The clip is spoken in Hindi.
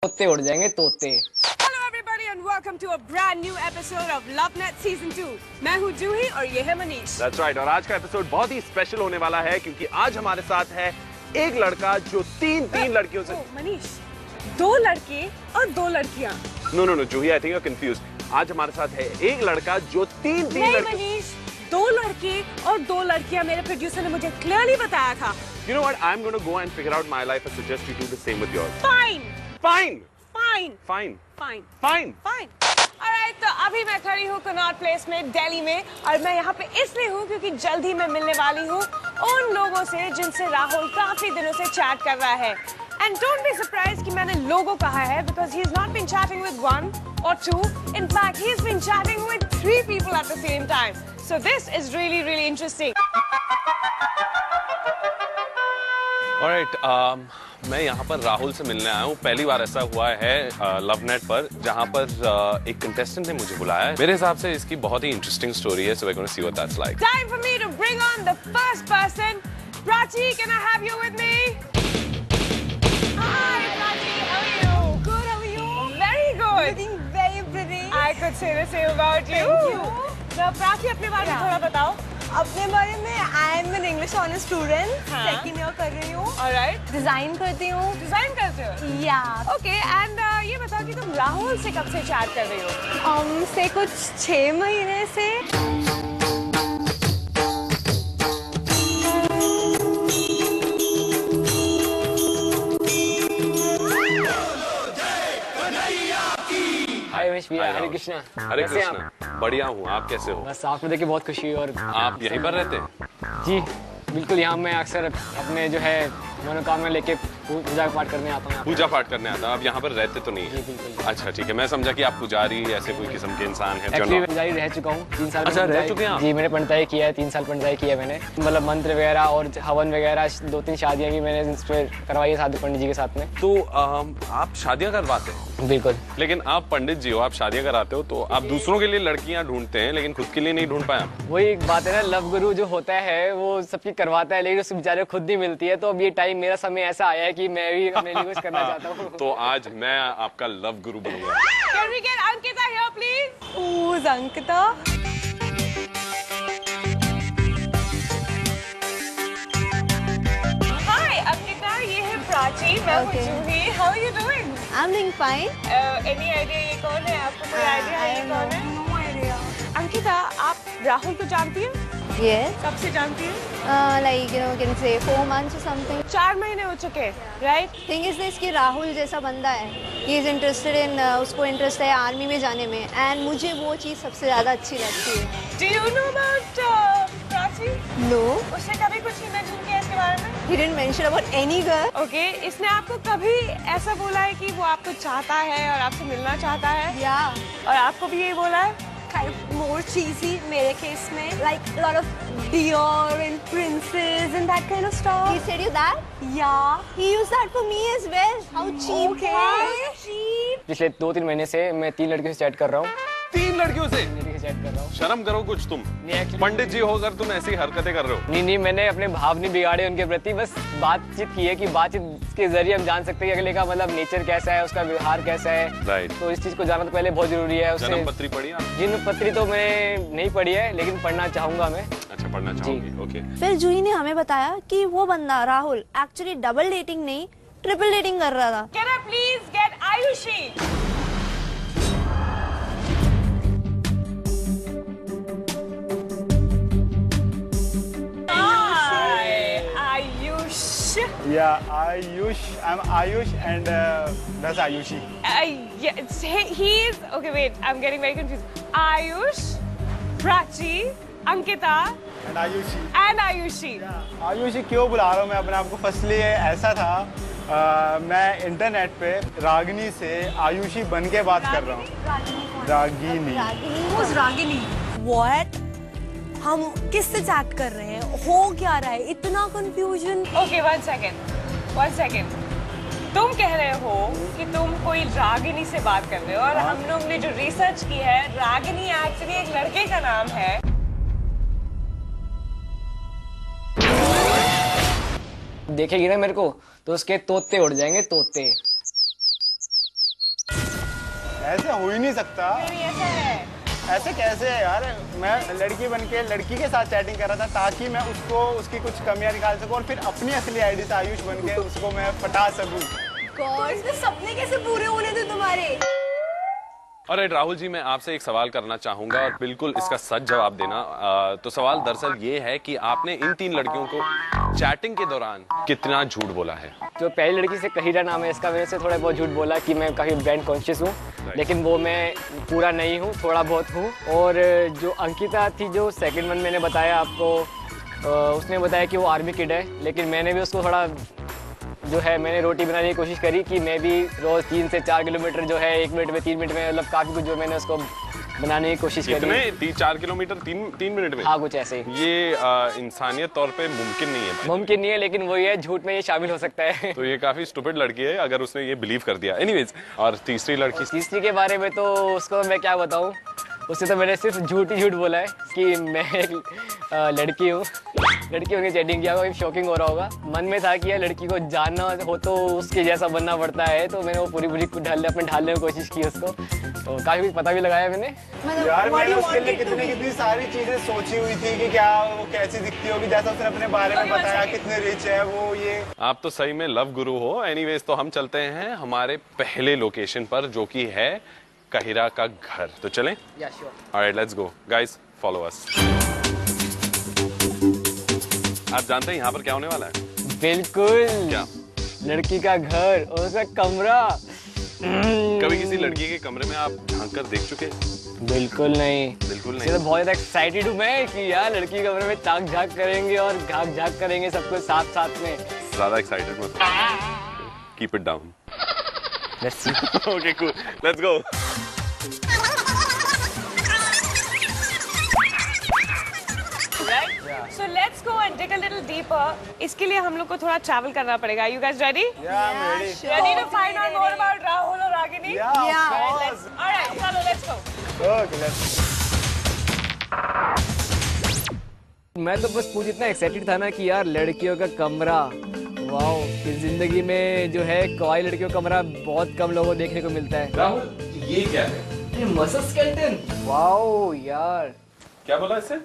तोते उड़ जाएंगे तोते। Hello everybody and welcome to a brand new episode of LoveNet Season 2। मैं हूँ जूही और ये है मनीष। That's right, और आज का एपिसोड बहुत ही स्पेशल होने वाला है क्योंकि आज हमारे साथ है एक लड़का जो तीन लड़कियों से। मनीष, दो लड़के और दो लड़कियाँ। No Juhi, I think you are confused. आज हमारे साथ है एक लड़का जो तीन लड़के। मनीष, दो लड़के और दो लड़कियाँ मेरे प्रोड्यूसर ने मुझे क्लियरली बताया था। You know what? I'm going to go and figure out my life and suggest you do the same with yours. Fine. Fine. Fine. Fine. Fine. Fine. Fine. Alright, तो अभी मैं खड़ी हूँ कनॉट प्लेस में दिल्ली में और मैं यहाँ पे इसलिए हूँ क्योंकि जल्द ही मैं मिलने वाली हूँ उन लोगों से जिनसे राहुल काफी दिनों से चैट कर रहा है। And don't be surprised कि मैंने लोगों कहा है because he's not been chatting with one or two. In fact, he's been chatting with 3 people at the same time. So this is really interesting. Alright, मैं यहाँ पर राहुल से मिलने आया हूँ। पहली बार ऐसा हुआ है लवनेट पर जहाँ पर एक कंटेस्टेंट ने मुझे बुलाया है। मेरे हिसाब से इसकी बहुत ही इंटरेस्टिंग स्टोरी है। So we're going to see what that's like. Time for me to bring on the first person. Prachi, can I have you with me? Hi, Prachi. How are you? Good, how are you? Very good. Looking very pretty. I could say the same about you. Thank you. So, Prachi, अपने बारे में थोड़ा बताओ। अपने बारे में I am an English honours student, हाँ। सेकंड ईयर कर रही हूँ। Alright. डिजाइन करती हूँ। डिजाइन करते हो? या Okay, and ये बताओ कि तुम राहुल से कब से चैट कर रही हो? से कुछ 6 महीने से। हाय विश भैया, हरे कृष्णा। हरे कैसे हैं कृष्णा। बढ़िया हूँ, आप कैसे हो? बस आपको देख के बहुत खुशी हुई। और आप यहीं पर रहते हैं? जी बिल्कुल, यहाँ मैं अक्सर अपने जो है मनोकामना लेके पूजा पाठ करने आता हूँ। पूजा पाठ करने आता, आप यहाँ पर रहते तो नहीं जी है? बिल्कुल। अच्छा ठीक है, मैं समझा कि आप पुजारी ऐसे कोई किस्म के इंसान हैं। एक्चुअली मैं पुजारी रह चुका हूँ 3 साल। अच्छा, रह चुके हैं आप? जी, मैंने पंडिताई किया है, 3 साल पंडिताई किया है मैंने। मतलब मंत्र वगैरह और हवन वगैरह 2-3 शादियाँ भी मैंने इस पे करवाई है साधु पंडित जी के साथ में। तो आप शादियाँ करवाते हैं? बिल्कुल। लेकिन आप पंडित जी हो, आप शादियाँ कराते हो, तो आप दूसरों के लिए लड़कियाँ ढूंढते हैं लेकिन खुद के लिए नहीं ढूंढ पाए? वही एक बात है ना, लव गुरु जो होता है वो सबकी करवाता है लेकिन उस बेचारे खुद नहीं मिलती है। तो अब ये टाइम, मेरा समय ऐसा आया है कि मैं भी अपने लिए कुछ करना चाहता हूँ। तो आज मैं आपका लव गुरु बनूंगा। Can we get Ankita here, please? Who's Ankita? Hi, Ankita. ये है प्राची, मैं हूँ Okay. Juhi. How are you doing? I'm doing fine. Any idea ये कौन है? आपको कोई आइडिया है ये कौन है? No idea. अंकिता, आप राहुल को जानती हैं? Yes. कब से जानती हैं? Like can say 4 months or something. 4 महीने हो चुके, राइट? थिंग इज दिस कि राहुल जैसा बंदा है, ही इज इंटरेस्टेड इन, उसको इंटरेस्ट है आर्मी में जाने में, एंड मुझे वो चीज़ सबसे ज़्यादा अच्छी लगती है। Do you know about Prachi? No, उसने कभी कुछ नहीं मेंशन किया इसके बारे में? He didn't mention about any girl. Okay, इसने आपको कभी ऐसा बोला है कि वो आपको चाहता है और आपसे मिलना चाहता है? या और आपको भी ये बोला है? kind of more cheesy मेरे केस में, like a lot of Dior and princes and that kind of stuff. He said you that? Yeah. He used that for me as well. How cheap? Okay. How cheap? पिछले 2-3 महीने से मैं 3 लड़कियों से चैट कर रहा हूँ। 3 लड़कियों से? लड़की से चैट कर रहा हूँ। शर्म करो कुछ तुम। नहीं, actually- पंडित जी होकर तुम ऐसी हरकतें कर रहे हो? नहीं, मैंने अपने भाव नहीं बिगाड़े उनके प्रति। बस बातचीत की है कि बातचीत के जरिए हम जान सकते हैं कि अगले का मतलब नेचर कैसा है, उसका व्यवहार कैसा है। राइट। तो इस चीज को जानना तो पहले बहुत जरूरी है। उससे जन्म पत्री पढ़ी आप? जन्म पत्री तो मैंने नहीं पढ़ी है लेकिन पढ़ना चाहूंगा मैं। अच्छा, पढ़ना चाहूंगी। ओके। फिर जूही ने हमें बताया कि वो बंदा राहुल एक्चुअली डबल डेटिंग नहीं, ट्रिपल डेटिंग कर रहा था। Can I please get Ayushi? Hi, Ayush. Yeah, Ayush. I'm Ayush and that's Ayushi. Yeah, he's okay. Wait, I'm getting very confused. Ayush, Prachi, Ankita, And Ayushi. and Ayushi. Ayushi क्यों बुला रहा हूँ मैं अपने आप को? फर्स्टली ऐसा था, मैं इंटरनेट पे रागिनी से आयुषी बन के बात कर रहा हूँ। रागिनी। Who's रागिनी? What? हम किससे चैट कर रहे हैं? हो क्या रहा है? इतना कंफ्यूजन। Okay, one second. तुम कह रहे हो कि तुम कोई रागिनी से बात कर रहे हो और हम लोग ने जो रिसर्च की है, रागिनी एक्चुअली एक लड़के का नाम है। देखेगी ना मेरे को तो उसके तोते उड़ जाएंगे, तोते। ऐसे हो ही नहीं सकता। नहीं ऐसा है। ऐसे कैसे है यार? मैं लड़की बन के लड़की के साथ चैटिंग कर रहा था ताकि मैं उसको उसकी कुछ कमियां निकाल सकूं और फिर अपनी असली आईडी से आयुष बन के उसको मैं पटा सकूं। गॉड, इसमें सपने कैसे पूरे होने थे तुम्हारे? और राहुल जी, मैं आपसे एक सवाल करना चाहूंगा और बिल्कुल इसका सच जवाब देना। तो सवाल दरअसल ये है कि आपने इन 3 लड़कियों को चैटिंग के दौरान कितना झूठ बोला है? जो पहली लड़की से कहिरा नाम है इसका, मैंने से थोड़ा बहुत झूठ बोला कि मैं काफ़ी ब्रांड कॉन्शियस हूँ, लेकिन वो मैं पूरा नहीं हूँ, थोड़ा बहुत हूँ। और जो अंकिता थी, जो सेकंड वन मैंने बताया आपको, उसने बताया कि वो आर्मी किड है, लेकिन मैंने भी उसको थोड़ा जो है मैंने रोटी बनाने की कोशिश करी कि मैं भी रोज़ 3 से 4 किलोमीटर जो है 1 मिनट में 3 मिनट में, मतलब काफ़ी कुछ जो मैंने उसको बनाने की कोशिश करी। कितने 3-4 किलोमीटर 3 मिनट में? हाँ, कुछ ऐसे ही। ये इंसानियत तौर पे मुमकिन नहीं है। मुमकिन नहीं है, लेकिन वही है, झूठ में ये शामिल हो सकता है। तो ये काफी स्टूपिड लड़की है अगर उसने ये बिलीव कर दिया। एनीवेज, और तीसरी लड़की? तीसरी के बारे में तो उसको मैं क्या बताऊं, उससे तो मैंने सिर्फ झूठ ही झूठ बोला है कि मैं एक लड़की हूँ, लड़की होने चैटिंग किया होगा, शॉकिंग हो रहा होगा। मन में था कि यार लड़की को जानना हो तो उसके जैसा बनना पड़ता है, तो मैंने वो पूरी ढालने की कोशिश की उसको, तो काफी कुछ पता भी लगाया मैंने। यार मैंने उसके लिए कितनी सारी चीजें सोची हुई थी कि क्या वो कैसी दिखती होगी, जैसा उसने अपने बारे में बताया, कितने रिच है वो, ये। आप तो सही में लव गुरु हो। एनीवेज, तो हम चलते हैं हमारे पहले लोकेशन पर, जो कि है कहिरा का घर। तो चलें? या sure. Alright, let's go guys, follow us. आप जानते हैं यहाँ पर क्या होने वाला है? बिल्कुल। क्या? लड़की का घर और उसका कमरा। कभी किसी लड़की के कमरे में आप झांक कर देख चुके? बिल्कुल नहीं। बिल्कुल नहीं। तो बहुत ज्यादा एक्साइटेड हूँ मैं कि यार लड़की के कमरे में ताक झांक करेंगे और घाक झांक करेंगे सब कुछ साथ साथ में। ज्यादा एक्साइटेड मत, keep it down. Let's see. Okay, cool. Let's go. Right? Yeah. So let's go and dig a little deeper. इसके लिए हम लोग को थोड़ा travel करना पड़ेगा. You guys ready? Yeah, I'm ready. Sure. Ready to find out more about Rahul और Ragini? Yeah, of Let's. All right, चलो let's go. Okay, let's go. मैं तो बस पूरी इतना एक्साइटेड था ना कि यार लड़कियों का कमरा, वाओ, इस जिंदगी में जो है कवाई लड़कियों का कमरा बहुत कम लोगों को देखने को मिलता है। राहुल, ये क्या है? ये मसल स्केलेटन, वाओ यार। क्या बोला इससे?